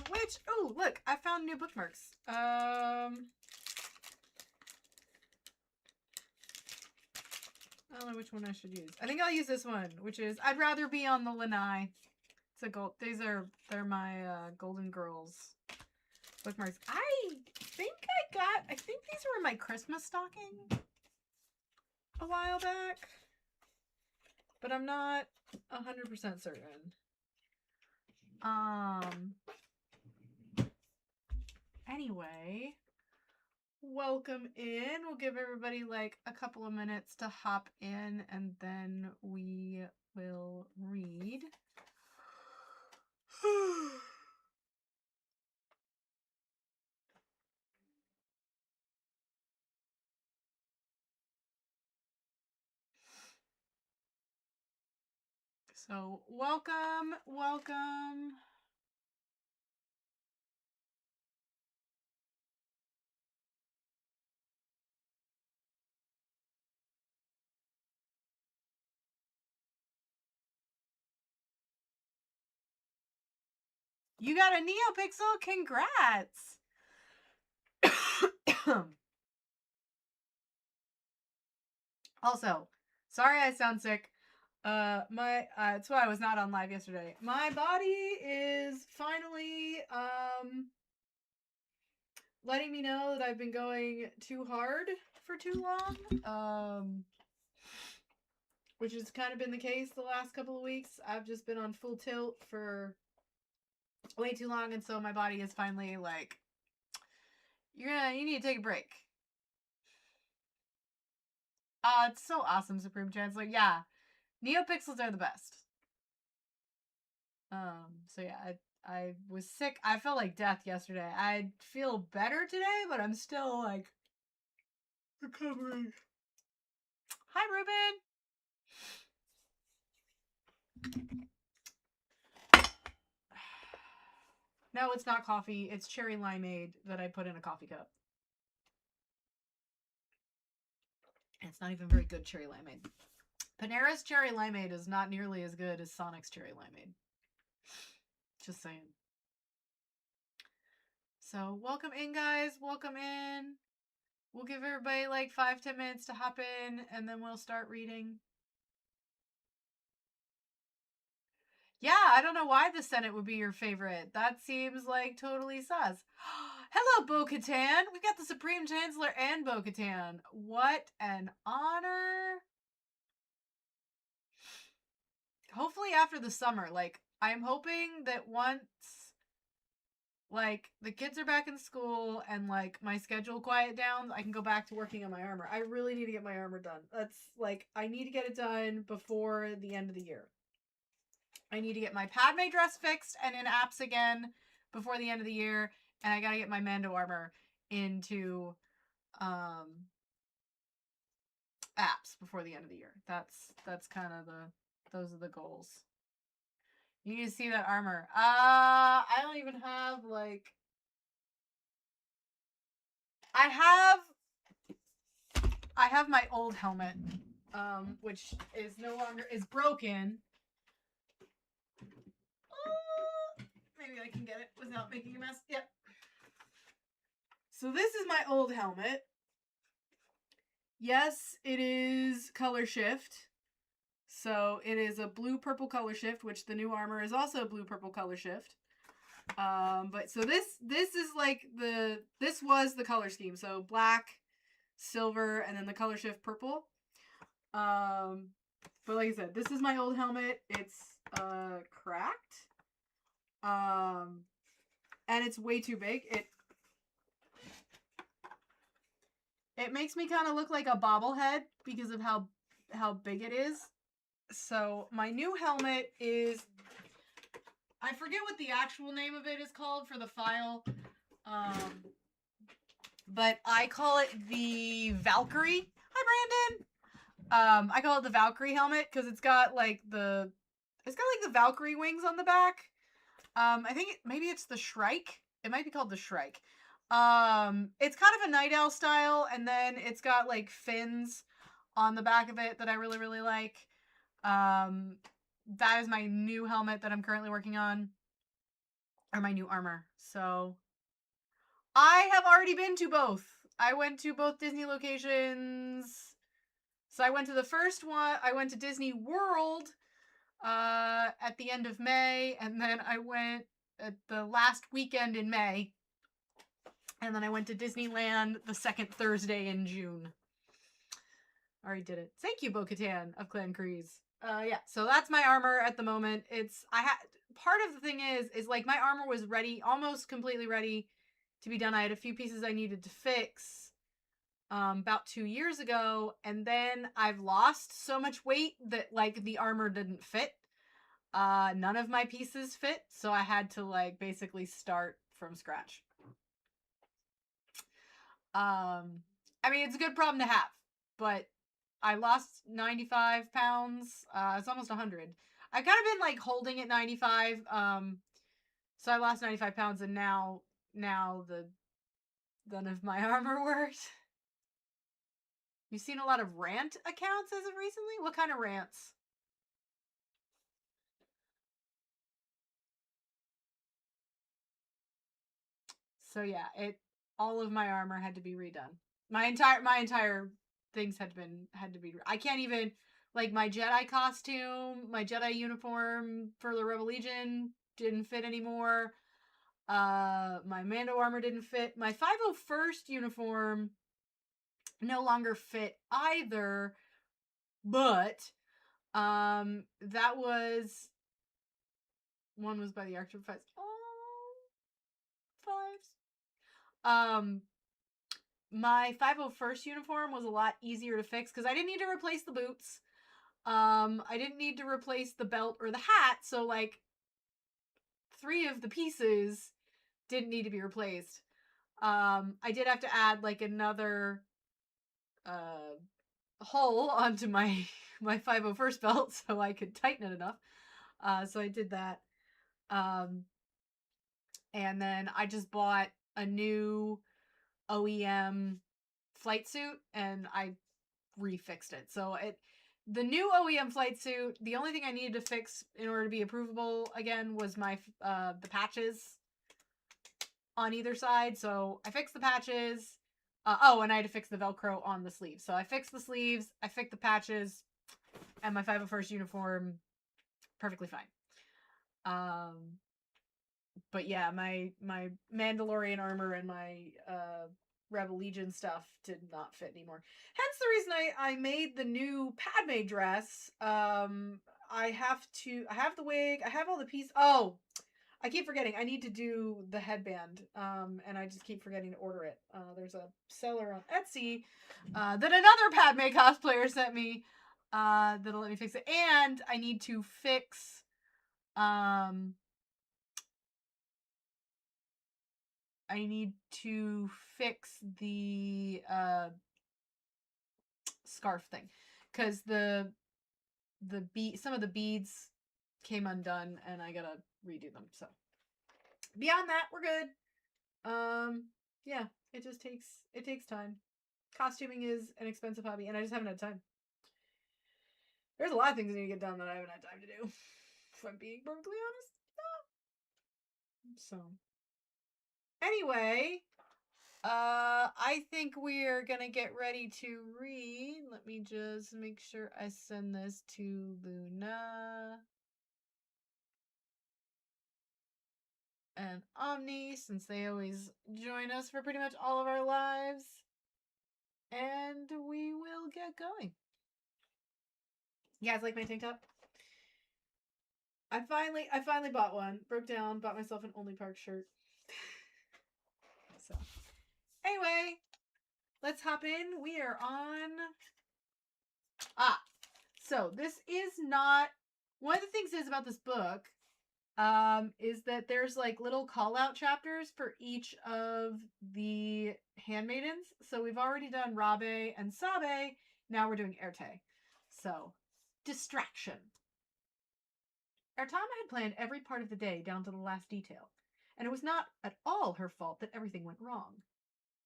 Which, oh, look, I found new bookmarks. I don't know which one I should use. I think I'll use this one, which is I'd rather be on the lanai. It's a gold. They're my Golden Girls bookmarks. I think these were in my Christmas stocking a while back, but I'm not 100% certain. Anyway, welcome in. We'll give everybody like a couple of minutes to hop in, and then we will read. So, welcome. You got a NeoPixel? Congrats! Also, sorry I sound sick. That's why I was not on live yesterday. My body is finally letting me know that I've been going too hard for too long. Which has kind of been the case the last couple of weeks. I've just been on full tilt for way too long, and so my body is finally like, you need to take a break. It's so awesome, Supreme Chancellor. Yeah, NeoPixels are the best. So yeah, I was sick. I felt like death yesterday. I feel better today, but I'm still like recovering. Hi, Ruben. No, it's not coffee. It's cherry limeade that I put in a coffee cup. It's not even very good cherry limeade. Panera's cherry limeade is not nearly as good as Sonic's cherry limeade. Just saying. So, welcome in, guys. Welcome in. We'll give everybody like 5-10 minutes to hop in, and then we'll start reading. Yeah, I don't know why the Senate would be your favorite. That seems like totally sus. Hello, Bo-Katan. We got the Supreme Chancellor and Bo-Katan. What an honor. Hopefully after the summer. Like, I'm hoping that once, like, the kids are back in school and, like, my schedule quiet down, I can go back to working on my armor. I really need to get my armor done. That's, like, I need to get it done before the end of the year. I need to get my Padme dress fixed and in apps again before the end of the year, and I gotta get my Mando armor into apps before the end of the year. That's kind of those are the goals. You need to see that armor. I don't even have like I have my old helmet, which is no longer is broken. Maybe I can get it without making a mess. Yep. So this is my old helmet. Yes, it is color shift. So it is a blue-purple color shift, which the new armor is also blue-purple color shift. But so this is like this was the color scheme. So black, silver, and then the color shift purple. But like I said, this is my old helmet. It's cracked. And it's way too big. It makes me kind of look like a bobblehead because of how big it is. So my new helmet is, I forget what the actual name of it is called for the file, but I call it the Valkyrie. Hi, Brandon. I call it the Valkyrie helmet because it's got like the Valkyrie wings on the back. I think maybe it's the Shrike. It might be called the Shrike. It's kind of a night owl style, and then it's got like fins on the back of it that I really, really like. That is my new helmet that I'm currently working on. or my new armor. So I have already been to both. I went to both Disney locations. So I went to the first one. I went to Disney World at the end of May, and then I went at the last weekend in May, and then I went to Disneyland the second Thursday in June. Already did it. Thank you, Bo-Katan of Clan Kreese. Yeah, so that's my armor at the moment. Part of the thing is like my armor was ready, almost completely ready to be done. I had a few pieces I needed to fix about 2 years ago, and then I've lost so much weight that like the armor didn't fit. None of my pieces fit, so I had to like basically start from scratch. I mean, it's a good problem to have, but I lost 95 pounds. It's almost 100. I've kind of been like holding at 95. So I lost 95 pounds, and now the none of my armor worked. You've seen a lot of rant accounts as of recently? What kind of rants? So yeah, all of my armor had to be redone. My entire things had to be. I can't even like my Jedi costume, my Jedi uniform for the Rebel Legion didn't fit anymore. My Mando armor didn't fit. My 501st uniform no longer fit either, but that was one was by the Archer Fives. Oh, fives. My 501st uniform was a lot easier to fix because I didn't need to replace the boots. I didn't need to replace the belt or the hat, so like 3 of the pieces didn't need to be replaced. I did have to add like another hole onto my my 501st belt so I could tighten it enough. So I did that. And then I just bought a new OEM flight suit and I refixed it. So the new OEM flight suit, the only thing I needed to fix in order to be approvable again was my the patches on either side. So I fixed the patches. And I had to fix the Velcro on the sleeves. So I fixed the sleeves, I fixed the patches, and my 501st uniform perfectly fine. But yeah, my Mandalorian armor and my Rebel Legion stuff did not fit anymore. Hence the reason I made the new Padme dress. I have the wig, I have all the pieces. Oh, I keep forgetting. I need to do the headband, and I just keep forgetting to order it. There's a seller on Etsy that another Padme cosplayer sent me that'll let me fix it. And I need to fix the scarf thing because some of the beads came undone and I gotta redo them. So beyond that, we're good. Yeah, it takes time. Costuming is an expensive hobby, and I just haven't had time. There's a lot of things I need to get done that I haven't had time to do. If I'm being perfectly honest. So anyway, I think we're gonna get ready to read. Let me just make sure I send this to Luna and Omni, since they always join us for pretty much all of our lives. And we will get going. You guys like my tank top? I finally bought one. Broke down, bought myself an Only Park shirt. So anyway, let's hop in. We are on so this is not one of the things is about this book is that there's like little call out chapters for each of the handmaidens. So we've already done Rabe and Sabe. Now we're doing Erte. So distraction. Ertama had planned every part of the day down to the last detail, and it was not at all her fault that everything went wrong.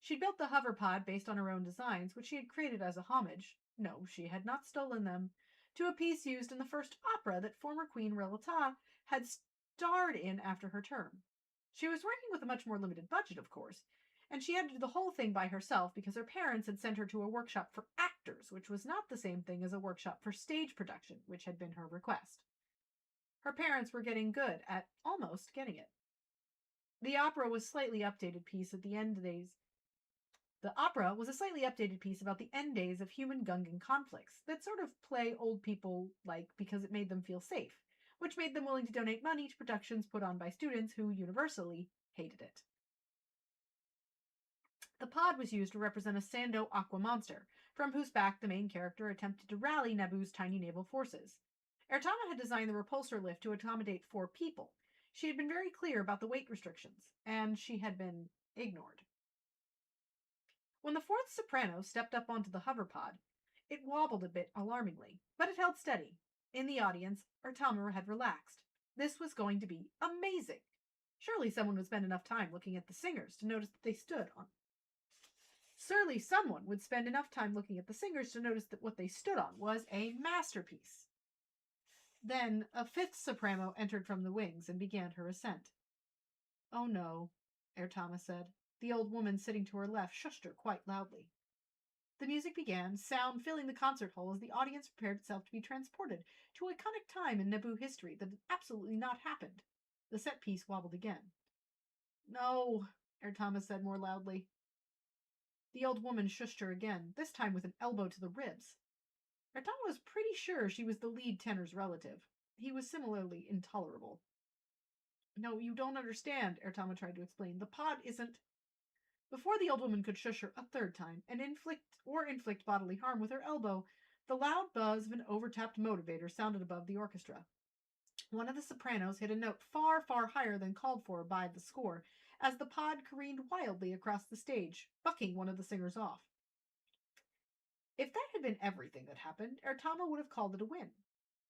She'd built the hover pod based on her own designs, which she had created as a homage. No, she had not stolen them. To a piece used in the first opera that former Queen Relata had starred in after her term. She was working with a much more limited budget, of course, and she had to do the whole thing by herself because her parents had sent her to a workshop for actors, which was not the same thing as a workshop for stage production, which had been her request. Her parents were getting good at almost getting it. The opera was slightly updated piece at the end days. The opera was a slightly updated piece about the end days of human Gungan conflicts that sort of play old people like because it made them feel safe, which made them willing to donate money to productions put on by students who universally hated it. The pod was used to represent a Sando aqua monster, from whose back the main character attempted to rally Naboo's tiny naval forces. Ertama had designed the repulsor lift to accommodate 4 people. She had been very clear about the weight restrictions, and she had been ignored. When the 4th soprano stepped up onto the hover pod, it wobbled a bit alarmingly, but it held steady. In the audience, Ertama had relaxed. This was going to be amazing. Surely someone would spend enough time looking at the singers to notice that they stood on. Surely someone would spend enough time looking at the singers to notice that what they stood on was a masterpiece. Then a 5th soprano entered from the wings and began her ascent. "Oh no," Ertama said. The old woman sitting to her left shushed her quite loudly. The music began, sound filling the concert hall as the audience prepared itself to be transported to a iconic time in Naboo history that had absolutely not happened. The set piece wobbled again. "No," Ertama said more loudly. The old woman shushed her again, this time with an elbow to the ribs. Ertama was pretty sure she was the lead tenor's relative. He was similarly intolerable. "No, you don't understand," Ertama tried to explain. "The pod isn't—" Before the old woman could shush her a 3rd time and inflict bodily harm with her elbow, the loud buzz of an overtapped motivator sounded above the orchestra. One of the sopranos hit a note far, far higher than called for by the score as the pod careened wildly across the stage, bucking one of the singers off. If that had been everything that happened, Ertama would have called it a win.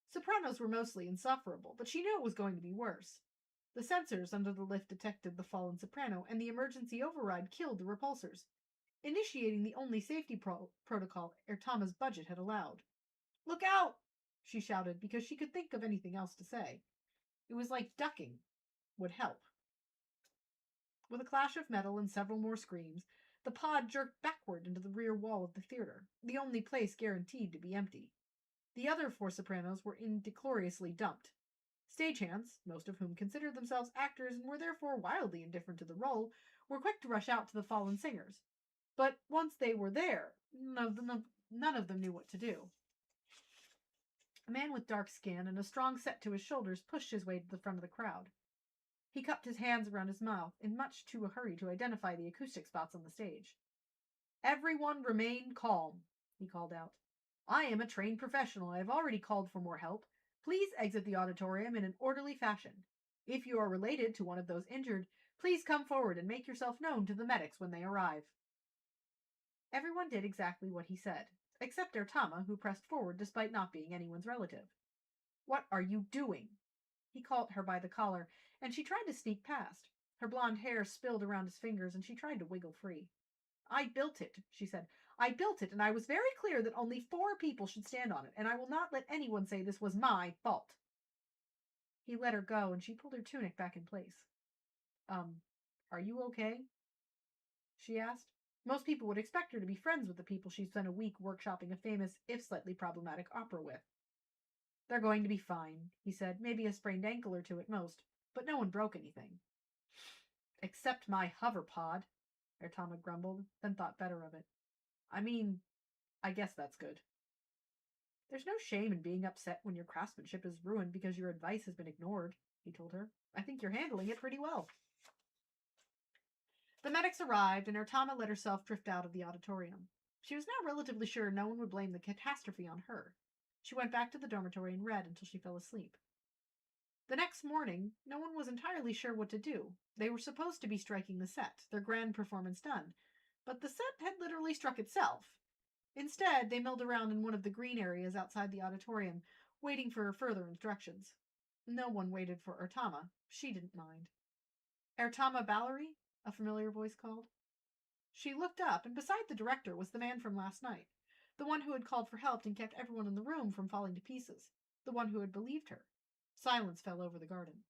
Sopranos were mostly insufferable, but she knew it was going to be worse. The sensors under the lift detected the fallen soprano, and the emergency override killed the repulsors, initiating the only safety protocol Ertama's budget had allowed. "Look out!" she shouted, because she could think of anything else to say. It was like ducking would help. With a clash of metal and several more screams, the pod jerked backward into the rear wall of the theater, the only place guaranteed to be empty. The other 4 sopranos were indecorously dumped. Stagehands, most of whom considered themselves actors and were therefore wildly indifferent to the role, were quick to rush out to the fallen singers. But once they were there, none of them knew what to do. A man with dark skin and a strong set to his shoulders pushed his way to the front of the crowd. He cupped his hands around his mouth, in much too a hurry to identify the acoustic spots on the stage. "Everyone remain calm," he called out. "I am a trained professional. I have already called for more help. Please exit the auditorium in an orderly fashion. If you are related to one of those injured, please come forward and make yourself known to the medics when they arrive." Everyone did exactly what he said, except Ertama, who pressed forward despite not being anyone's relative. "What are you doing?" He caught her by the collar, and she tried to sneak past. Her blonde hair spilled around his fingers, and she tried to wiggle free. "I built it," she said. "I built it, and I was very clear that only 4 people should stand on it, and I will not let anyone say this was my fault." He let her go, and she pulled her tunic back in place. Are you okay?" she asked. Most people would expect her to be friends with the people she spent a week workshopping a famous, if slightly problematic, opera with. "They're going to be fine," he said. "Maybe a sprained ankle or 2 at most, but no one broke anything." "Except my hover pod," Ertama grumbled, then thought better of it. I guess that's good." "There's no shame in being upset when your craftsmanship is ruined because your advice has been ignored," he told her. "I think you're handling it pretty well." The medics arrived, and Ertama let herself drift out of the auditorium. She was now relatively sure no one would blame the catastrophe on her. She went back to the dormitory and read until she fell asleep. The next morning, no one was entirely sure what to do. They were supposed to be striking the set, their grand performance done, but the set had literally struck itself. Instead, they milled around in one of the green areas outside the auditorium, waiting for further instructions. No one waited for Ertama. She didn't mind. "Ertama Ballery?" a familiar voice called. She looked up, and beside the director was the man from last night, the one who had called for help and kept everyone in the room from falling to pieces, the one who had believed her. Silence fell over the garden.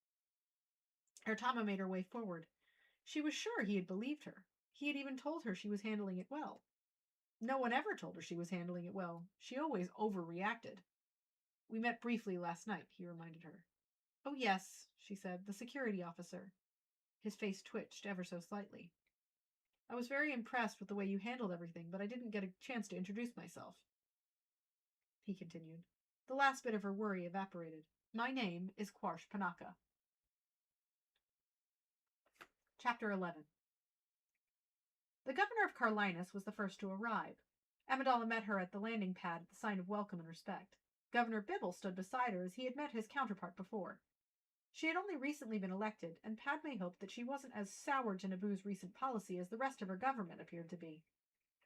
Ertama made her way forward. She was sure he had believed her. He had even told her she was handling it well. No one ever told her she was handling it well. She always overreacted. We met briefly last night, he reminded her. Oh, yes, she said, the security officer. His face twitched ever so slightly. I was very impressed with the way you handled everything, but I didn't get a chance to introduce myself. He continued. The last bit of her worry evaporated. My name is Quarsh Panaka. Chapter 11. The governor of Carlinus was the first to arrive. Amidala met her at the landing pad at the sign of welcome and respect. Governor Bibble stood beside her as he had met his counterpart before. She had only recently been elected, and Padme hoped that she wasn't as sour to Naboo's recent policy as the rest of her government appeared to be.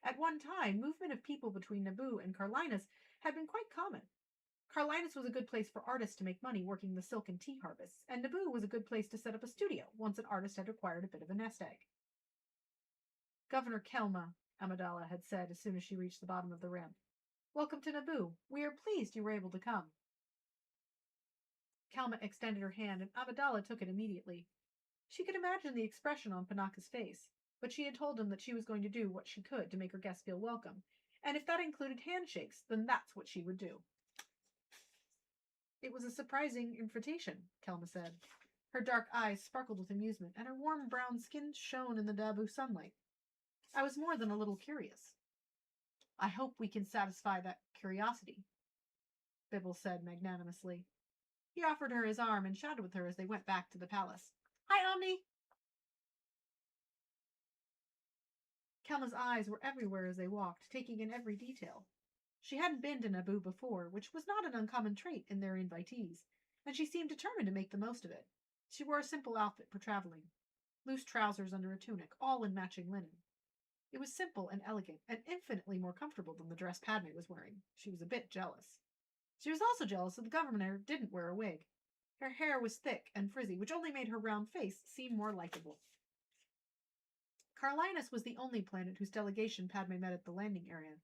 At one time, movement of people between Naboo and Carlinus had been quite common. Carlinus was a good place for artists to make money working the silk and tea harvests, and Naboo was a good place to set up a studio once an artist had acquired a bit of a nest egg. Governor Kelma, Amidala had said as soon as she reached the bottom of the ramp. Welcome to Naboo. We are pleased you were able to come. Kelma extended her hand, and Amidala took it immediately. She could imagine the expression on Panaka's face, but she had told him that she was going to do what she could to make her guests feel welcome, and if that included handshakes, then that's what she would do. It was a surprising invitation, Kelma said. Her dark eyes sparkled with amusement, and her warm brown skin shone in the Naboo sunlight. I was more than a little curious. I hope we can satisfy that curiosity, Bibble said magnanimously. He offered her his arm and chatted with her as they went back to the palace. Hi, Omni! Kelma's eyes were everywhere as they walked, taking in every detail. She hadn't been to Naboo before, which was not an uncommon trait in their invitees, and she seemed determined to make the most of it. She wore a simple outfit for traveling, loose trousers under a tunic, all in matching linen. It was simple and elegant, and infinitely more comfortable than the dress Padme was wearing. She was a bit jealous. She was also jealous that the governor didn't wear a wig. Her hair was thick and frizzy, which only made her round face seem more likable. Carlinus was the only planet whose delegation Padme met at the landing area.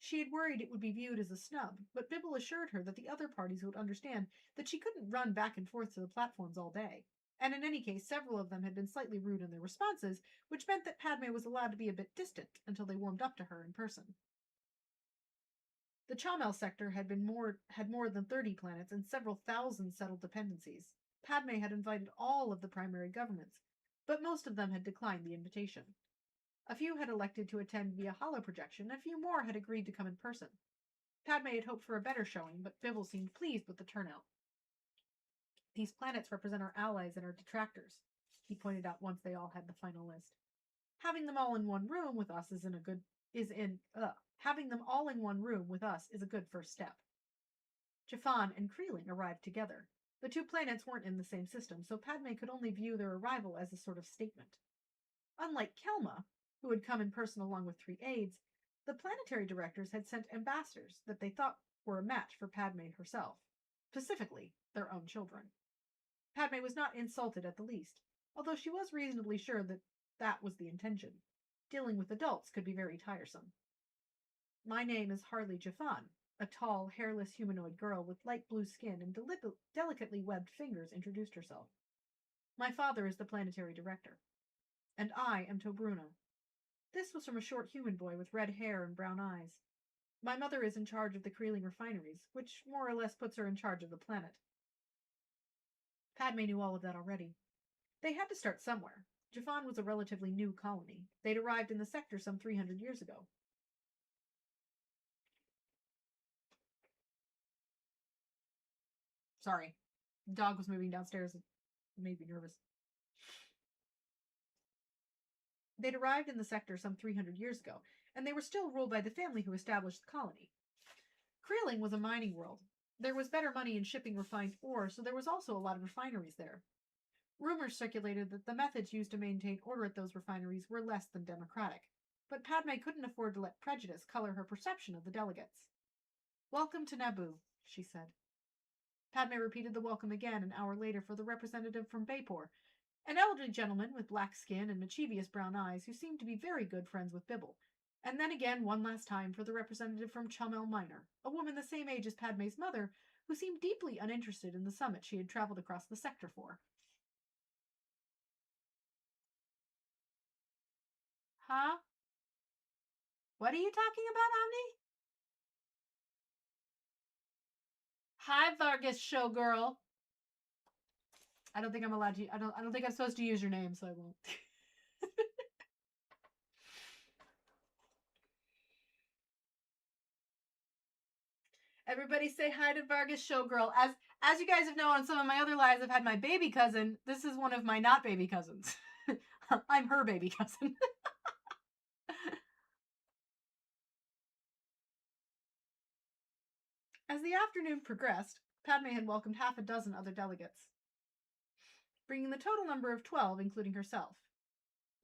She had worried it would be viewed as a snub, but Bibble assured her that the other parties would understand that she couldn't run back and forth to the platforms all day. And in any case, several of them had been slightly rude in their responses, which meant that Padme was allowed to be a bit distant until they warmed up to her in person. The Chamel sector had more than 30 planets and several thousand settled dependencies. Padme had invited all of the primary governments, but most of them had declined the invitation. A few had elected to attend via holoprojection, and a few more had agreed to come in person. Padme had hoped for a better showing, but Bibble seemed pleased with the turnout. These planets represent our allies and our detractors, he pointed out once they all had the final list. Having them all in one room with us is a good first step. Jafan and Creeling arrived together. The two planets weren't in the same system, so Padme could only view their arrival as a sort of statement. Unlike Kelma, who had come in person along with 3 aides, the planetary directors had sent ambassadors that they thought were a match for Padme herself, specifically their own children. Padme was not insulted at the least, although she was reasonably sure that that was the intention. Dealing with adults could be very tiresome. My name is Harley Jafan, a tall, hairless humanoid girl with light blue skin and delicately webbed fingers introduced herself. My father is the planetary director. And I am Tobruna. This was from a short human boy with red hair and brown eyes. My mother is in charge of the Creeling refineries, which more or less puts her in charge of the planet. Padme knew all of that already. They had to start somewhere. Jafan was a relatively new colony. They'd arrived in the sector some 300 years ago. Sorry. The dog was moving downstairs. It made me nervous. They'd arrived in the sector some 300 years ago, and they were still ruled by the family who established the colony. Creeling was a mining world. There was better money in shipping refined ore, so there was also a lot of refineries there. Rumors circulated that the methods used to maintain order at those refineries were less than democratic, but Padme couldn't afford to let prejudice color her perception of the delegates. Welcome to Naboo, she said. Padme repeated the welcome again an hour later for the representative from Baypor, an elderly gentleman with black skin and mischievous brown eyes who seemed to be very good friends with Bibble, and then again one last time for the representative from Chamel Minor, a woman the same age as Padme's mother, who seemed deeply uninterested in the summit she had traveled across the sector for. Huh? What are you talking about, Omni? Hi, Vargas Showgirl. I don't think I'm allowed to. I don't think I'm supposed to use your name, so I won't. Everybody say hi to Vargas Showgirl. As you guys have known on some of my other lives, I've had my baby cousin. This is one of my not baby cousins. I'm her baby cousin. As the afternoon progressed, Padme had welcomed half a dozen other delegates, bringing the total number of 12, including herself.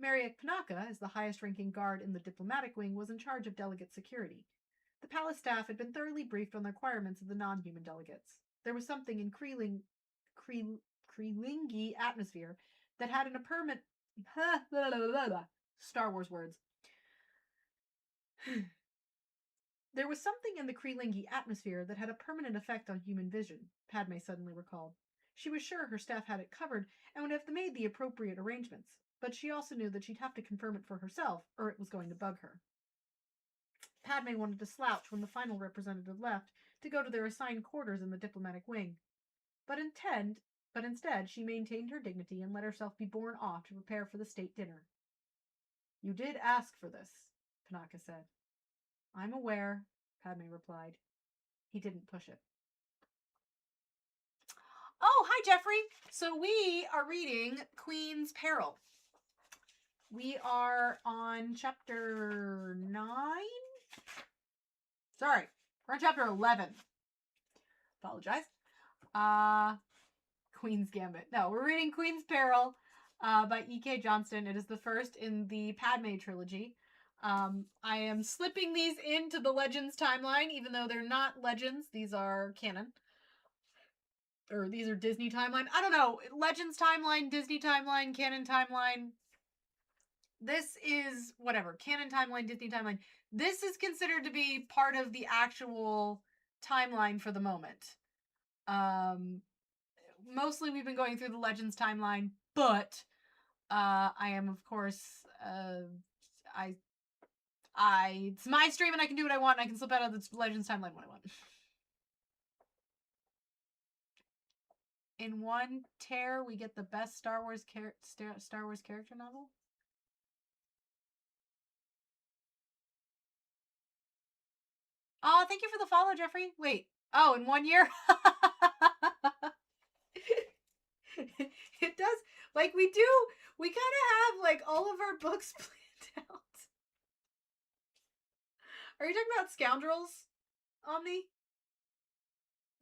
Mariek Panaka, as the highest-ranking guard in the diplomatic wing, was in charge of delegate security. The palace staff had been thoroughly briefed on the requirements of the non-human delegates. There was something in Kreelingi atmosphere that had an apparent Star Wars words. There was something in the Kreelingi atmosphere that had a permanent effect on human vision, Padme suddenly recalled. She was sure her staff had it covered and would have made the appropriate arrangements, but she also knew that she'd have to confirm it for herself or it was going to bug her. Padme wanted to slouch when the final representative left to go to their assigned quarters in the diplomatic wing. But instead, she maintained her dignity and let herself be borne off to prepare for the state dinner. You did ask for this, Panaka said. I'm aware, Padme replied. He didn't push it. Oh, hi, Jeffrey. So we are reading Queen's Peril. We are on chapter 9? Sorry, we're on chapter 11. Apologize. Queen's Gambit. No, we're reading Queen's Peril by E.K. Johnston. It is the first in the Padme trilogy. I am slipping these into the Legends timeline, even though they're not Legends. These are canon. Or these are Disney timeline. I don't know. Legends timeline, Disney timeline, canon timeline. This is whatever. Canon timeline, Disney timeline. This is considered to be part of the actual timeline for the moment. Mostly we've been going through the Legends timeline, but I am, of course, it's my stream and I can do what I want and I can slip out of the Legends timeline when I want. In one tear, we get the best Star Wars character novel. Oh, thank you for the follow, Jeffrey. Wait. Oh, in 1 year? It does. Like, we kind of have, like, all of our books planned out. Are you talking about Scoundrels, Omni?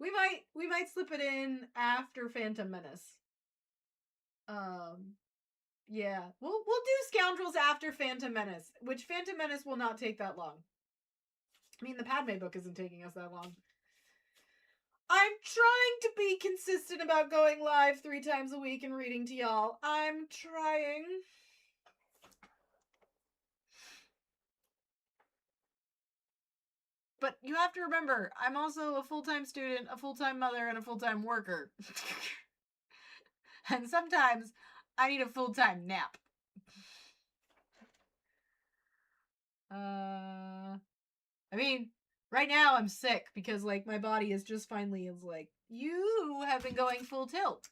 We might slip it in after Phantom Menace. Yeah. We'll do Scoundrels after Phantom Menace, which Phantom Menace will not take that long. I mean, the Padme book isn't taking us that long. I'm trying to be consistent about going live 3 times a week and reading to y'all. I'm trying. But you have to remember, I'm also a full-time student, a full-time mother, and a full-time worker. And sometimes I need a full-time nap. I mean, right now I'm sick because, like, my body is just finally is like, you have been going full tilt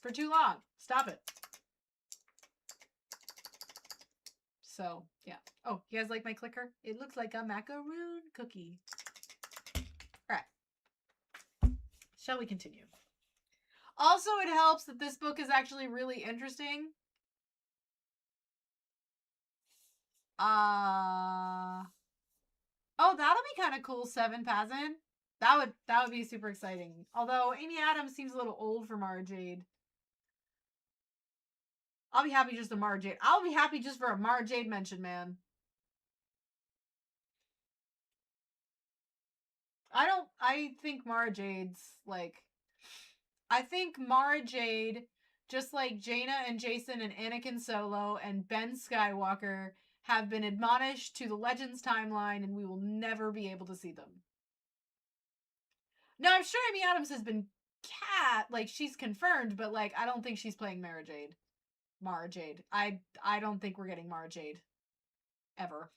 for too long. Stop it. So, yeah. Oh, you guys like my clicker? It looks like a macaroon cookie. All right. Shall we continue? Also, it helps that this book is actually really interesting. Oh, that'll be kind of cool, 7 Pazin. That would be super exciting. Although Amy Adams seems a little old for Mara Jade. I'll be happy just a Mara Jade. I'll be happy just for a Mara Jade mention, man. I think Mara Jade's like, I think Mara Jade, just like Jaina and Jason and Anakin Solo and Ben Skywalker, have been admonished to the Legends timeline and we will never be able to see them. No, I'm sure Amy Adams has been like, she's confirmed, but like, I don't think she's playing Mara Jade. I don't think we're getting Mara Jade. ever.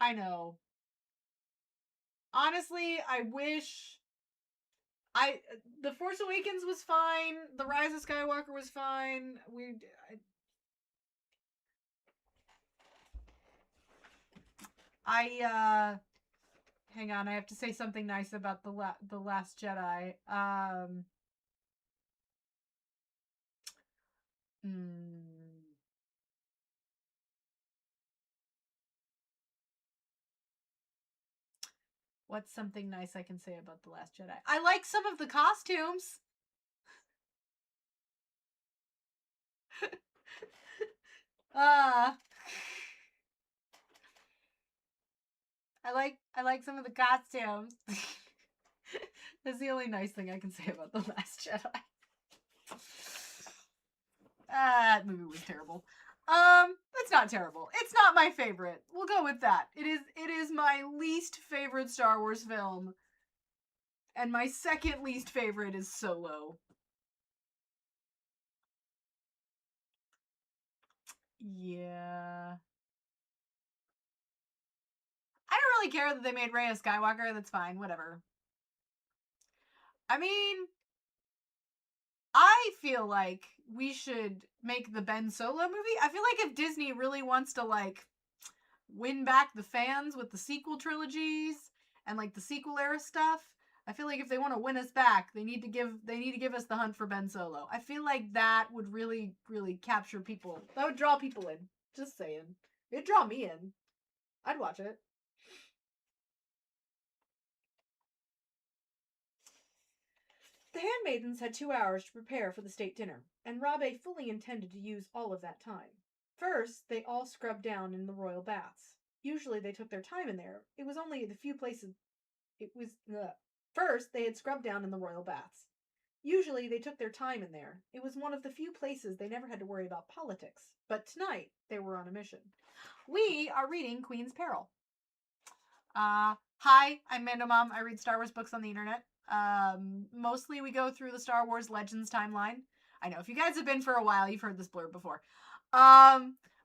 I know. Honestly, I wish I The Force Awakens was fine. The Rise of Skywalker was fine. I hang on, I have to say something nice about the Last Jedi. Hmm, what's something nice I can say about the Last Jedi? I like some of the costumes. uh I like some of the costumes. That's the only nice thing I can say about the Last Jedi. That movie was terrible. It's not terrible. It's not my favorite. We'll go with that. It is my least favorite Star Wars film, and my second least favorite is Solo. Yeah. I don't really care that they made Rey a Skywalker. That's fine. Whatever. I mean, I feel like we should make the Ben Solo movie. I feel like if Disney really wants to like win back the fans with the sequel trilogies and like the sequel era stuff, I feel like if they want to win us back, they need to give us the Hunt for Ben Solo. I feel like that would really capture people. That would draw people in. Just saying. It'd draw me in. I'd watch it. The handmaidens had 2 hours to prepare for the state dinner, and Rabe fully intended to use all of that time. First, they all scrubbed down in the royal baths. Usually they took their time in there. It was only the few places. It was. First, they had scrubbed down in the royal baths. Usually they took their time in there. It was one of the few places they never had to worry about politics. But tonight, they were on a mission. We are reading Queen's Peril. Hi, I'm Mando Mom. I read Star Wars books on the internet. Mostly we go through the Star Wars Legends timeline. I know if you guys have been for a while, you've heard this blurb before.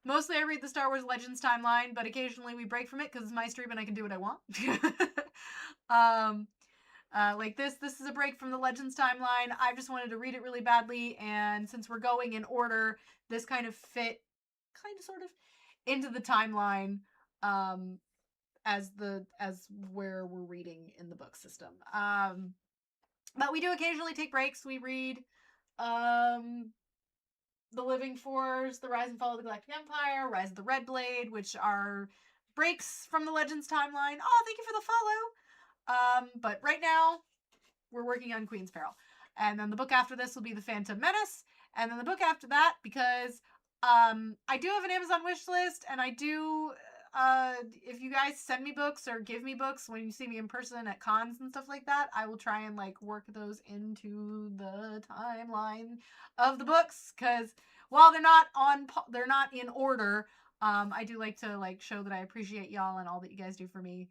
Mostly I read the Star Wars Legends timeline, but occasionally we break from it because it's my stream and I can do what I want. Like this is a break from the Legends timeline. I just wanted to read it really badly, and since we're going in order, this kind of fit, kind of sort of, into the timeline. As where we're reading in the book system. But we do occasionally take breaks. We read The Living Force, The Rise and Fall of the Galactic Empire, Rise of the Red Blade, which are breaks from the Legends timeline. Oh, thank you for the follow. But right now, we're working on Queen's Peril. And then the book after this will be The Phantom Menace. And then the book after that, because I do have an Amazon wish list, and I do if you guys send me books or give me books when you see me in person at cons and stuff like that, I will try and like work those into the timeline of the books, because while they're not in order, I do like to like show that I appreciate y'all and all that you guys do for me.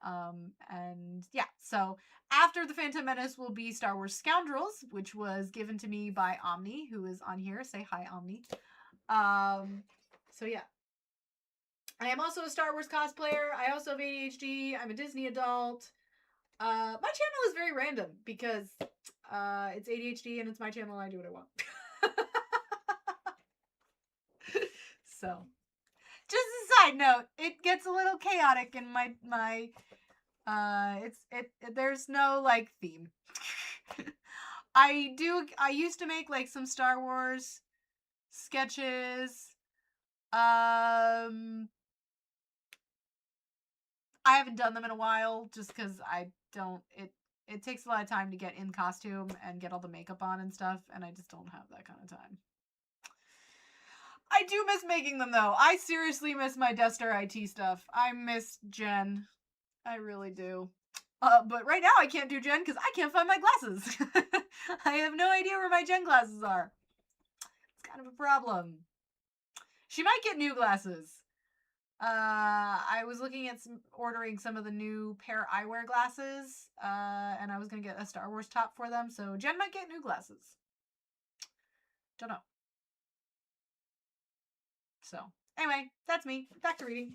And yeah, so after the Phantom Menace will be Star Wars Scoundrels, which was given to me by Omni, who is on here. Say hi, Omni. So yeah, I am also a Star Wars cosplayer. I also have ADHD. I'm a Disney adult. My channel is very random because it's ADHD and it's my channel and I do what I want. So, just a side note, it gets a little chaotic in my there's no like theme. I used to make like some Star Wars sketches. I haven't done them in a while just because I don't. It takes a lot of time to get in costume and get all the makeup on and stuff, and I just don't have that kind of time. I do miss making them though. I seriously miss my Duster IT stuff. I miss Jen. I really do. But right now I can't do Jen because I can't find my glasses. I have no idea where my Jen glasses are. It's kind of a problem. She might get new glasses. I was looking at ordering some of the new pair eyewear glasses, and I was gonna get a Star Wars top for them. So Jen might get new glasses. Don't know. So, anyway, that's me. Back to reading.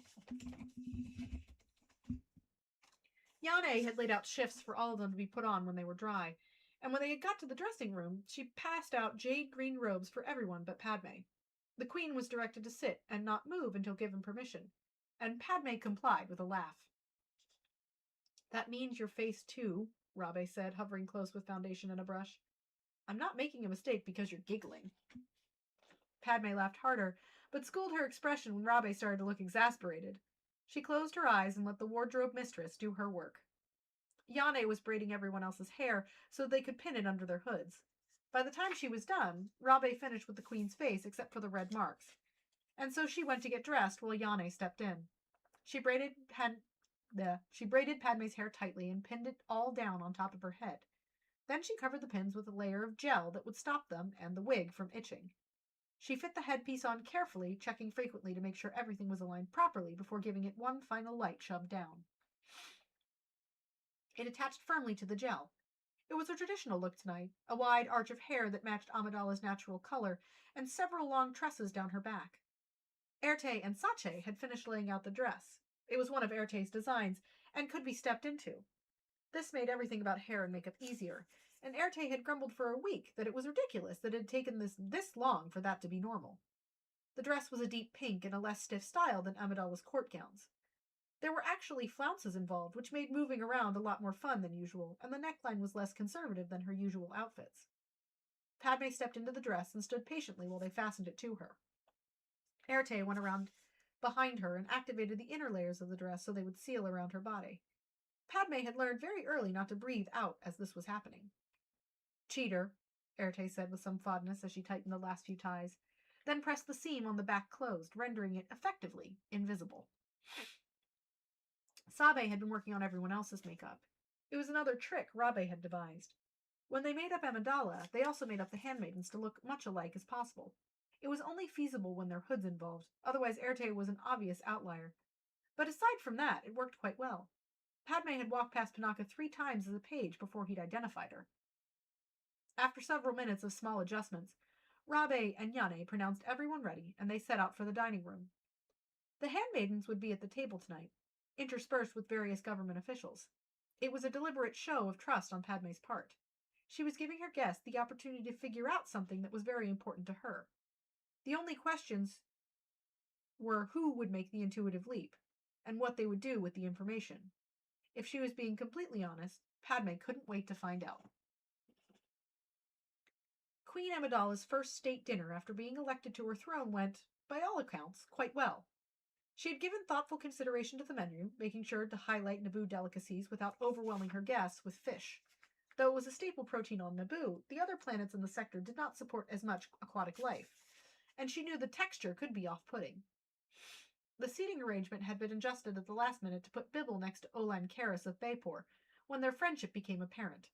Yane had laid out shifts for all of them to be put on when they were dry, and when they had got to the dressing room, she passed out jade green robes for everyone but Padme. The queen was directed to sit and not move until given permission, and Padme complied with a laugh. That means your face too, Rabe said, hovering close with foundation and a brush. I'm not making a mistake because you're giggling. Padme laughed harder, but schooled her expression when Rabe started to look exasperated. She closed her eyes and let the wardrobe mistress do her work. Yane was braiding everyone else's hair so they could pin it under their hoods. By the time she was done, Rabe finished with the queen's face except for the red marks, and so she went to get dressed while Yane stepped in. She braided Padme's hair tightly and pinned it all down on top of her head. Then she covered the pins with a layer of gel that would stop them and the wig from itching. She fit the headpiece on carefully, checking frequently to make sure everything was aligned properly before giving it one final light shove down. It attached firmly to the gel. It was a traditional look tonight, a wide arch of hair that matched Amidala's natural color, and several long tresses down her back. Erte and Sache had finished laying out the dress. It was one of Erte's designs, and could be stepped into. This made everything about hair and makeup easier, and Erte had grumbled for a week that it was ridiculous that it had taken this long for that to be normal. The dress was a deep pink in a less stiff style than Amidala's court gowns. There were actually flounces involved, which made moving around a lot more fun than usual, and the neckline was less conservative than her usual outfits. Padme stepped into the dress and stood patiently while they fastened it to her. Erte went around behind her and activated the inner layers of the dress so they would seal around her body. Padme had learned very early not to breathe out as this was happening. Cheater, Erte said with some fondness as she tightened the last few ties, then pressed the seam on the back closed, rendering it effectively invisible. Sabe had been working on everyone else's makeup. It was another trick Rabe had devised. When they made up Amidala, they also made up the handmaidens to look much alike as possible. It was only feasible when their hoods involved, otherwise Erte was an obvious outlier. But aside from that, it worked quite well. Padme had walked past Panaka 3 times as a page before he'd identified her. After several minutes of small adjustments, Rabe and Yane pronounced everyone ready, and they set out for the dining room. The handmaidens would be at the table tonight, interspersed with various government officials. It was a deliberate show of trust on Padme's part. She was giving her guests the opportunity to figure out something that was very important to her. The only questions were who would make the intuitive leap, and what they would do with the information. If she was being completely honest, Padme couldn't wait to find out. Queen Amidala's first state dinner after being elected to her throne went, by all accounts, quite well. She had given thoughtful consideration to the menu, making sure to highlight Naboo delicacies without overwhelming her guests with fish. Though it was a staple protein on Naboo, the other planets in the sector did not support as much aquatic life, and she knew the texture could be off-putting. The seating arrangement had been adjusted at the last minute to put Bibble next to Olan Karras of Baypor, when their friendship became apparent.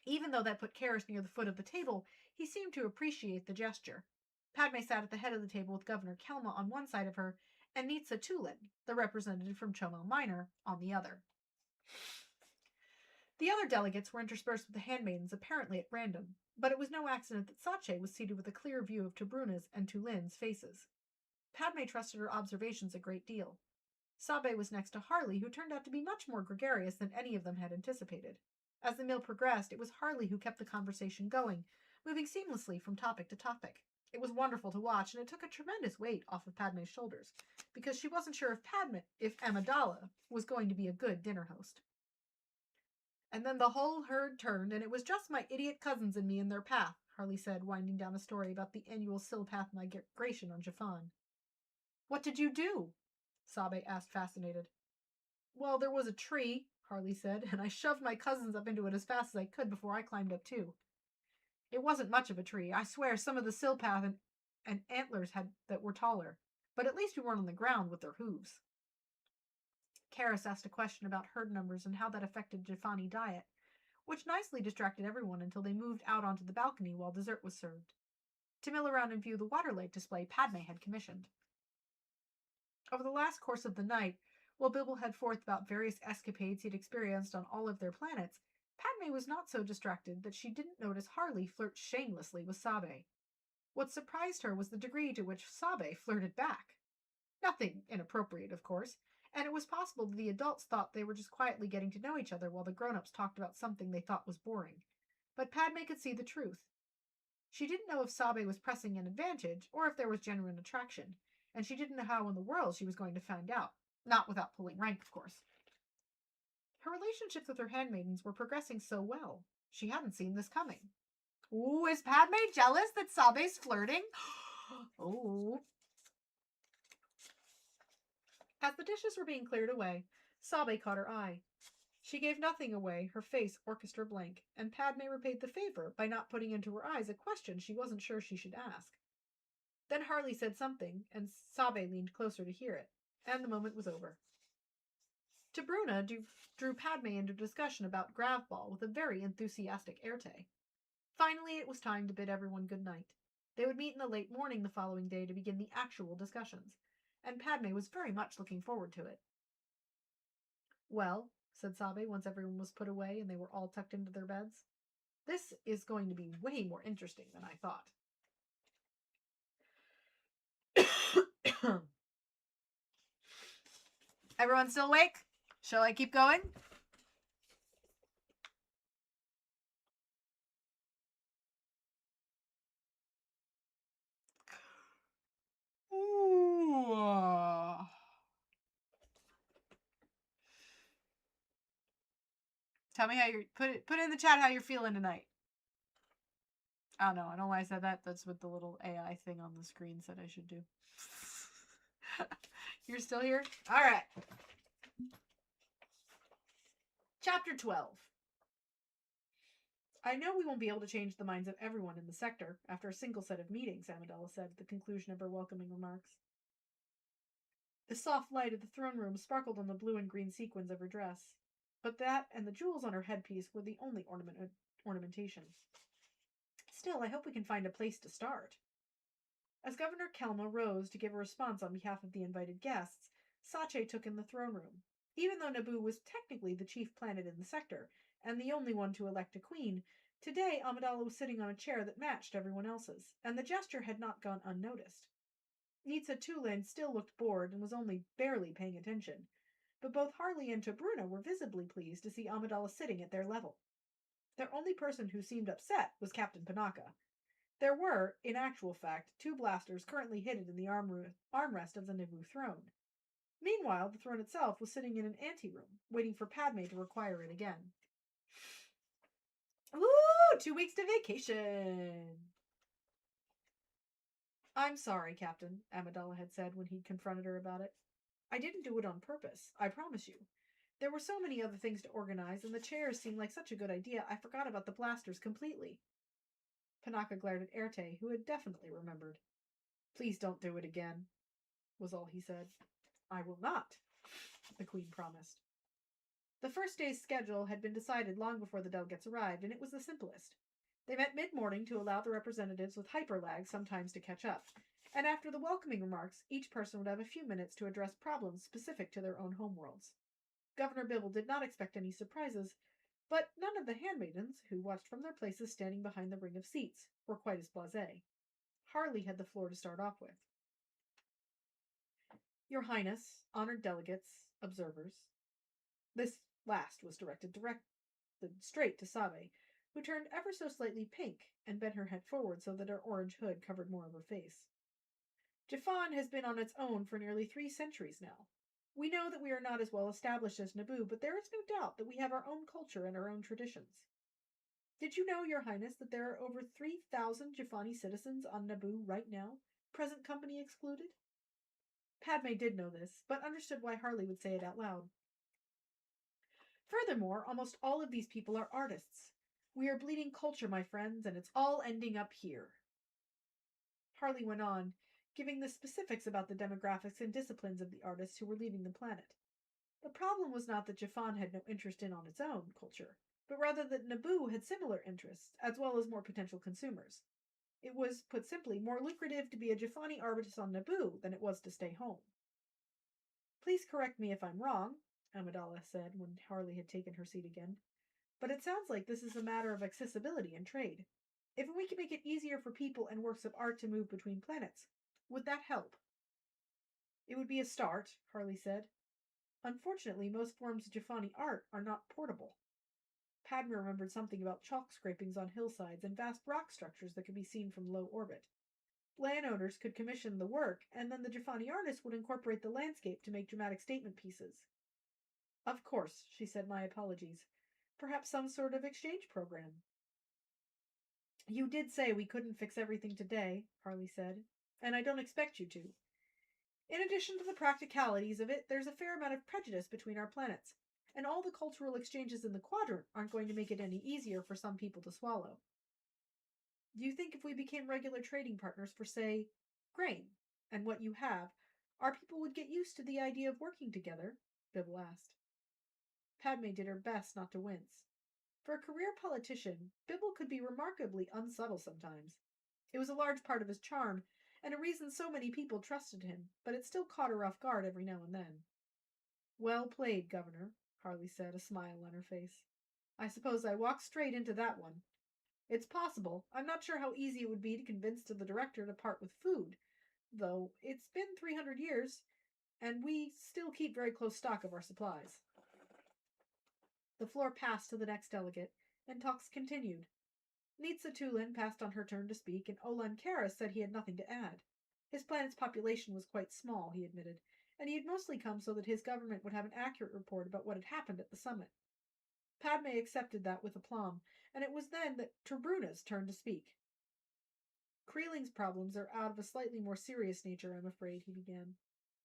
Even though that put Karras near the foot of the table, he seemed to appreciate the gesture. Padme sat at the head of the table with Governor Kelma on one side of her, and Nitsa Tulin, the representative from Chomel Minor, on the other. The other delegates were interspersed with the handmaidens, apparently at random, but it was no accident that Sache was seated with a clear view of Tobruna's and Tulin's faces. Padme trusted her observations a great deal. Sabe was next to Harley, who turned out to be much more gregarious than any of them had anticipated. As the meal progressed, it was Harley who kept the conversation going, moving seamlessly from topic to topic. It was wonderful to watch, and it took a tremendous weight off of Padme's shoulders, because she wasn't sure if Amidala was going to be a good dinner host. And then the whole herd turned, and it was just my idiot cousins and me in their path, Harley said, winding down a story about the annual Silpath migration on Jafan. What did you do? Sabe asked, fascinated. Well, there was a tree, Harley said, and I shoved my cousins up into it as fast as I could before I climbed up too. It wasn't much of a tree. I swear some of the Silpath and antlers that were taller, but at least we weren't on the ground with their hooves. Karras asked a question about herd numbers and how that affected Jafani diet, which nicely distracted everyone until they moved out onto the balcony while dessert was served. To mill around and view the water lake display Padme had commissioned. Over the last course of the night, while Bibble had forth about various escapades he'd experienced on all of their planets, Padme was not so distracted that she didn't notice Harley flirt shamelessly with Sabe. What surprised her was the degree to which Sabe flirted back. Nothing inappropriate, of course, and it was possible that the adults thought they were just quietly getting to know each other while the grown-ups talked about something they thought was boring. But Padme could see the truth. She didn't know if Sabe was pressing an advantage or if there was genuine attraction, and she didn't know how in the world she was going to find out. Not without pulling rank, of course. Her relationships with her handmaidens were progressing so well. She hadn't seen this coming. Ooh, is Padme jealous that Sabe's flirting? Oh. As the dishes were being cleared away, Sabe caught her eye. She gave nothing away, her face orchestra blank, and Padme repaid the favor by not putting into her eyes a question she wasn't sure she should ask. Then Harley said something, and Sabe leaned closer to hear it, and the moment was over. To Bruna drew Padme into discussion about Gravball with a very enthusiastic Erte. Finally, it was time to bid everyone good night. They would meet in the late morning the following day to begin the actual discussions, and Padme was very much looking forward to it. Well, said Sabe once everyone was put away and they were all tucked into their beds, this is going to be way more interesting than I thought. Everyone still awake? Shall I keep going? Ooh. Tell me how you're put in the chat how you're feeling tonight. Oh no, I don't know why I said that. That's what the little AI thing on the screen said I should do. You're still here? All right. Chapter 12. I know we won't be able to change the minds of everyone in the sector after a single set of meetings, Amidala said at the conclusion of her welcoming remarks. The soft light of the throne room sparkled on the blue and green sequins of her dress, but that and the jewels on her headpiece were the only ornamentation. Still, I hope we can find a place to start. As Governor Kelma rose to give a response on behalf of the invited guests, Sache took in the throne room. Even though Naboo was technically the chief planet in the sector, and the only one to elect a queen, today Amidala was sitting on a chair that matched everyone else's, and the gesture had not gone unnoticed. Nitsa Tulin still looked bored and was only barely paying attention, but both Harley and Tobruna were visibly pleased to see Amidala sitting at their level. Their only person who seemed upset was Captain Panaka. There were, in actual fact, 2 blasters currently hidden in the armrest of the Naboo throne. Meanwhile, the throne itself was sitting in an anteroom, waiting for Padme to require it again. Woo! 2 weeks to vacation! I'm sorry, Captain, Amidala had said when he'd confronted her about it. I didn't do it on purpose, I promise you. There were so many other things to organize, and the chairs seemed like such a good idea, I forgot about the blasters completely. Panaka glared at Erte, who had definitely remembered. Please don't do it again, was all he said. I will not, the Queen promised. The first day's schedule had been decided long before the delegates arrived, and it was the simplest. They met mid-morning to allow the representatives with hyperlag sometimes to catch up, and after the welcoming remarks, each person would have a few minutes to address problems specific to their own homeworlds. Governor Bibble did not expect any surprises, but none of the handmaidens, who watched from their places standing behind the ring of seats, were quite as blasé. Harley had the floor to start off with. Your Highness, honored delegates, observers. This last was directed straight to Sabe, who turned ever so slightly pink and bent her head forward so that her orange hood covered more of her face. Jafan has been on its own for nearly 3 centuries now. We know that we are not as well established as Naboo, but there is no doubt that we have our own culture and our own traditions. Did you know, Your Highness, that there are over 3,000 Jafani citizens on Naboo right now, present company excluded? Padme did know this, but understood why Harley would say it out loud. Furthermore, almost all of these people are artists. We are bleeding culture, my friends, and it's all ending up here. Harley went on, giving the specifics about the demographics and disciplines of the artists who were leaving the planet. The problem was not that Jafan had no interest in on its own culture, but rather that Naboo had similar interests, as well as more potential consumers. It was, put simply, more lucrative to be a Jafani artist on Naboo than it was to stay home. Please correct me if I'm wrong, Amidala said when Harley had taken her seat again, but it sounds like this is a matter of accessibility and trade. If we could make it easier for people and works of art to move between planets, would that help? It would be a start, Harley said. Unfortunately, most forms of Jafani art are not portable. Padma remembered something about chalk scrapings on hillsides and vast rock structures that could be seen from low orbit. Landowners could commission the work, and then the Jafani artist would incorporate the landscape to make dramatic statement pieces. Of course, she said, my apologies. Perhaps some sort of exchange program. You did say we couldn't fix everything today, Harley said, and I don't expect you to. In addition to the practicalities of it, there's a fair amount of prejudice between our planets, and all the cultural exchanges in the quadrant aren't going to make it any easier for some people to swallow. Do you think if we became regular trading partners for, say, grain, and what you have, our people would get used to the idea of working together? Bibble asked. Padme did her best not to wince. For a career politician, Bibble could be remarkably unsubtle sometimes. It was a large part of his charm, and a reason so many people trusted him, but it still caught her off guard every now and then. Well played, Governor, Harley said, a smile on her face. I suppose I walked straight into that one. It's possible. I'm not sure how easy it would be to convince the director to part with food, though it's been 300 years, and we still keep very close stock of our supplies. The floor passed to the next delegate, and talks continued. Nitsa Tulin passed on her turn to speak, and Olan Karas said he had nothing to add. His planet's population was quite small, he admitted, and he had mostly come so that his government would have an accurate report about what had happened at the summit. Padme accepted that with aplomb, and it was then that Torbruna's turn to speak. Creeling's problems are out of a slightly more serious nature, I'm afraid, he began.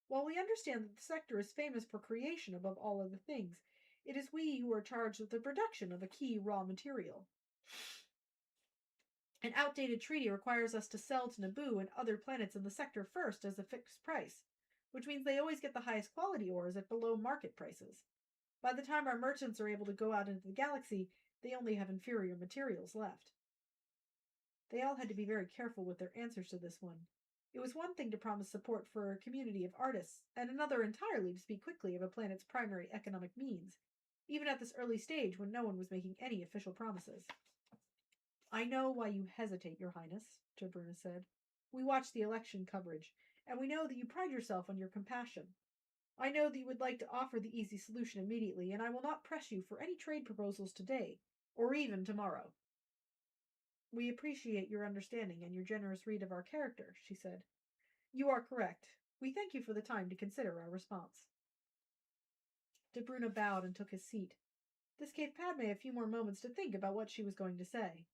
While we understand that the sector is famous for creation above all other things, it is we who are charged with the production of a key raw material. An outdated treaty requires us to sell to Naboo and other planets in the sector first as a fixed price, which means they always get the highest quality ores at below market prices. By the time our merchants are able to go out into the galaxy, they only have inferior materials left. They all had to be very careful with their answers to this one. It was one thing to promise support for a community of artists, and another entirely to speak quickly of a planet's primary economic means, even at this early stage when no one was making any official promises. I know why you hesitate, Your Highness, Tobruna said. We watched the election coverage, and we know that you pride yourself on your compassion. I know that you would like to offer the easy solution immediately, and I will not press you for any trade proposals today, or even tomorrow. We appreciate your understanding and your generous read of our character, she said. You are correct. We thank you for the time to consider our response. Tobruna bowed and took his seat. This gave Padme a few more moments to think about what she was going to say.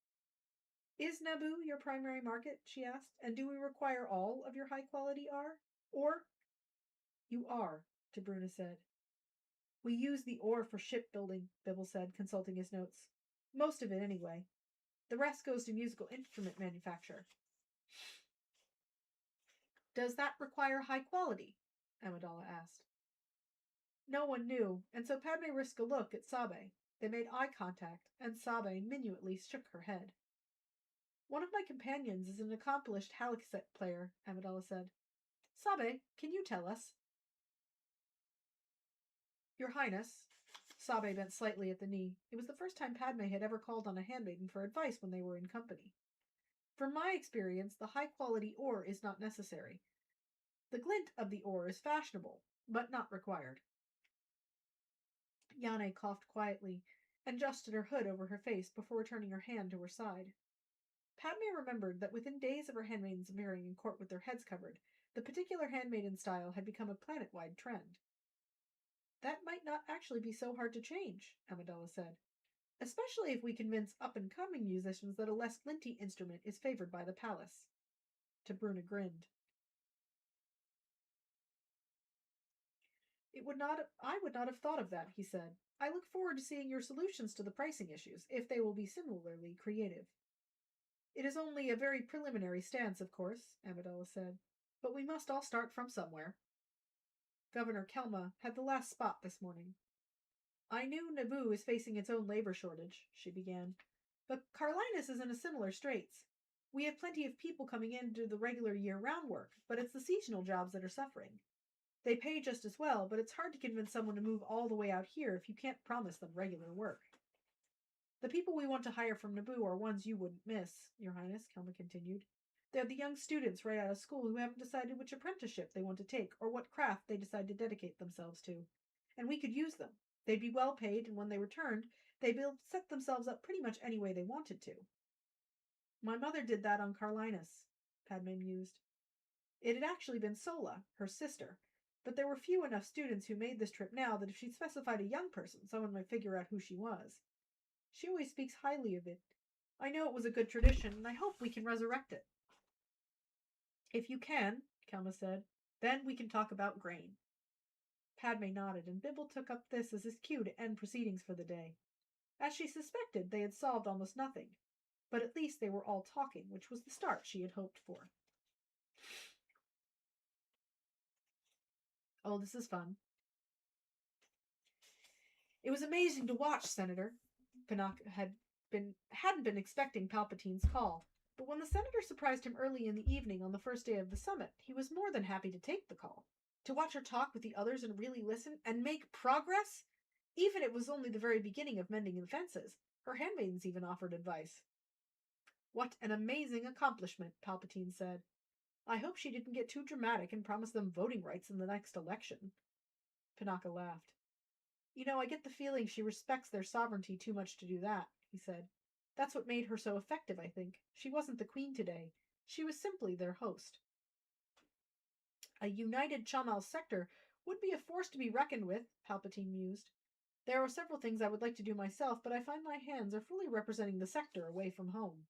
Is Naboo your primary market? She asked, and do we require all of your high-quality ore? Or? You are, Tobruna said. We use the ore for shipbuilding, Bibble said, consulting his notes. Most of it, anyway. The rest goes to musical instrument manufacture. Does that require high quality? Amidala asked. No one knew, and so Padme risked a look at Sabe. They made eye contact, and Sabe minutely shook her head. One of my companions is an accomplished halixet player, Amidala said. Sabe, can you tell us? Your Highness. Sabe bent slightly at the knee. It was the first time Padme had ever called on a handmaiden for advice when they were in company. From my experience, the high-quality ore is not necessary. The glint of the ore is fashionable, but not required. Yane coughed quietly and adjusted her hood over her face before turning her hand to her side. Padme remembered that within days of her handmaidens appearing in court with their heads covered, the particular handmaiden style had become a planet-wide trend. That might not actually be so hard to change, Amidala said, especially if we convince up-and-coming musicians that a less glinty instrument is favored by the palace. Tobruna grinned. I would not have thought of that, he said. I look forward to seeing your solutions to the pricing issues, if they will be similarly creative. It is only a very preliminary stance, of course, Amidala said, but we must all start from somewhere. Governor Kelma had the last spot this morning. I knew Naboo is facing its own labor shortage, she began, but Carlinus is in a similar straits. We have plenty of people coming in to do the regular year-round work, but it's the seasonal jobs that are suffering. They pay just as well, but it's hard to convince someone to move all the way out here if you can't promise them regular work. The people we want to hire from Naboo are ones you wouldn't miss, Your Highness, Kelma continued. They're the young students right out of school who haven't decided which apprenticeship they want to take or what craft they decide to dedicate themselves to. And we could use them. They'd be well paid, and when they returned, they'd be able to set themselves up pretty much any way they wanted to. My mother did that on Carlinus, Padme mused. It had actually been Sola, her sister, but there were few enough students who made this trip now that if she'd specified a young person, someone might figure out who she was. She always speaks highly of it. I know it was a good tradition, and I hope we can resurrect it. If you can, Kelma said, then we can talk about grain. Padme nodded, and Bibble took up this as his cue to end proceedings for the day. As she suspected, they had solved almost nothing, but at least they were all talking, which was the start she had hoped for. Oh, this is fun. It was amazing to watch, Senator. Pinocchio hadn't been expecting Palpatine's call, but when the senator surprised him early in the evening on the first day of the summit, he was more than happy to take the call. To watch her talk with the others and really listen and make progress, even if it was only the very beginning of mending the fences. Her handmaidens even offered advice. What an amazing accomplishment, Palpatine said. I hope she didn't get too dramatic and promise them voting rights in the next election. Pinocchio laughed. You know, I get the feeling she respects their sovereignty too much to do that, he said. That's what made her so effective, I think. She wasn't the queen today. She was simply their host. A united Chamal sector would be a force to be reckoned with, Palpatine mused. There are several things I would like to do myself, but I find my hands are fully representing the sector away from home.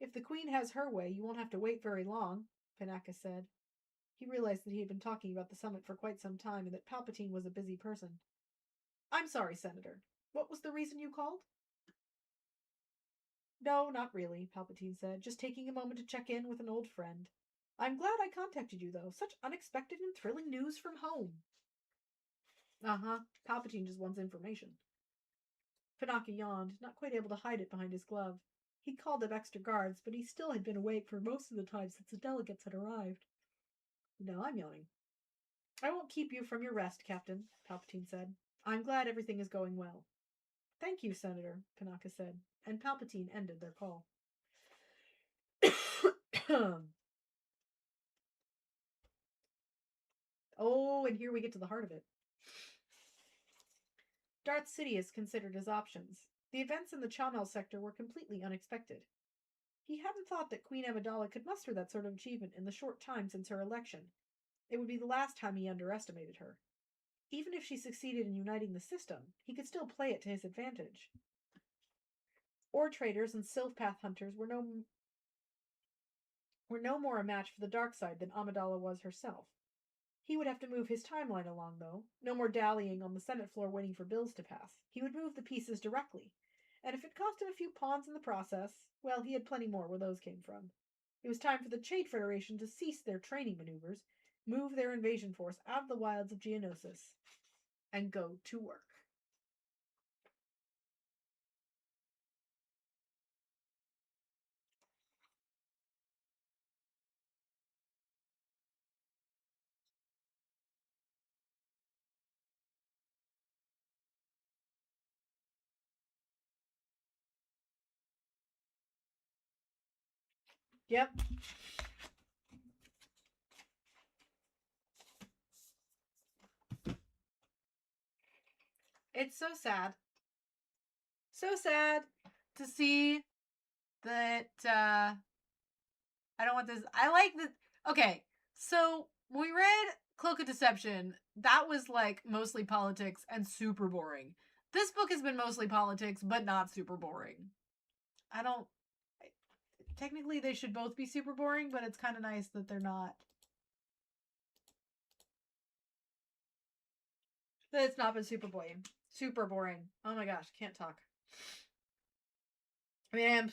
If the queen has her way, you won't have to wait very long, Panaka said. He realized that he had been talking about the summit for quite some time and that Palpatine was a busy person. I'm sorry, Senator. What was the reason you called? No, not really, Palpatine said. Just taking a moment to check in with an old friend. I'm glad I contacted you, though. Such unexpected and thrilling news from home. Uh-huh. Palpatine just wants information. Panaka yawned, not quite able to hide it behind his glove. He'd called up extra guards, but he still had been awake for most of the time since the delegates had arrived. Now I'm yawning. I won't keep you from your rest, Captain, Palpatine said. I'm glad everything is going well. Thank you, Senator, Panaka said, and Palpatine ended their call. Oh, and here we get to the heart of it. Darth Sidious considered his options. The events in the Chamel sector were completely unexpected. He hadn't thought that Queen Amidala could muster that sort of achievement in the short time since her election. It would be the last time he underestimated her. Even if she succeeded in uniting the system, he could still play it to his advantage. Ore traders and Sylph Path hunters were no more a match for the dark side than Amidala was herself. He would have to move his timeline along, though. No more dallying on the Senate floor waiting for bills to pass. He would move the pieces directly. And if it cost him a few pawns in the process, well, he had plenty more where those came from. It was time for the Chade Federation to cease their training maneuvers, move their invasion force out of the wilds of Geonosis, and go to work. Yep. It's so sad. So sad to see that I don't want this. I like that. Okay, so when we read Cloak of Deception, that was like mostly politics and super boring. This book has been mostly politics, but not super boring. I don't. Technically, they should both be super boring, but it's kind of nice that they're not. That it's not been super boring. Super boring. Oh my gosh, can't talk. I mean,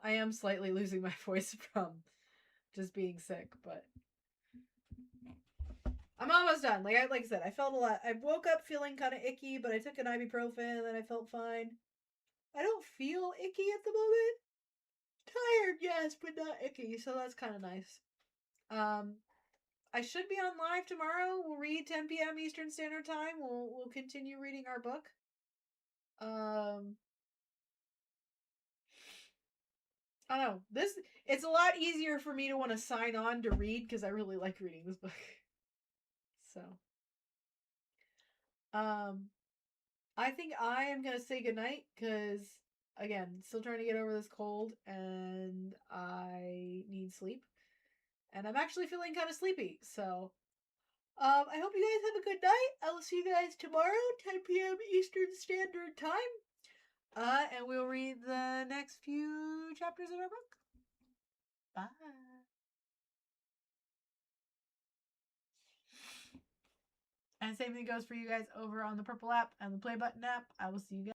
I am slightly losing my voice from just being sick, but I'm almost done. Like I said, I felt a lot. I woke up feeling kind of icky, but I took an ibuprofen and then I felt fine. I don't feel icky at the moment. Tired, yes, but not icky, so that's kind of nice. I should be on live tomorrow. We'll read 10 p.m. Eastern Standard Time. We'll continue reading our book. I don't know. It's a lot easier for me to want to sign on to read because I really like reading this book. So, um, I think I am gonna say goodnight because again, still trying to get over this cold and I need sleep. And I'm actually feeling kind of sleepy. So, I hope you guys have a good night. I will see you guys tomorrow, 10 p.m. Eastern Standard Time. And we'll read the next few chapters of our book. Bye. And same thing goes for you guys over on the Purple app and the Play Button app. I will see you guys.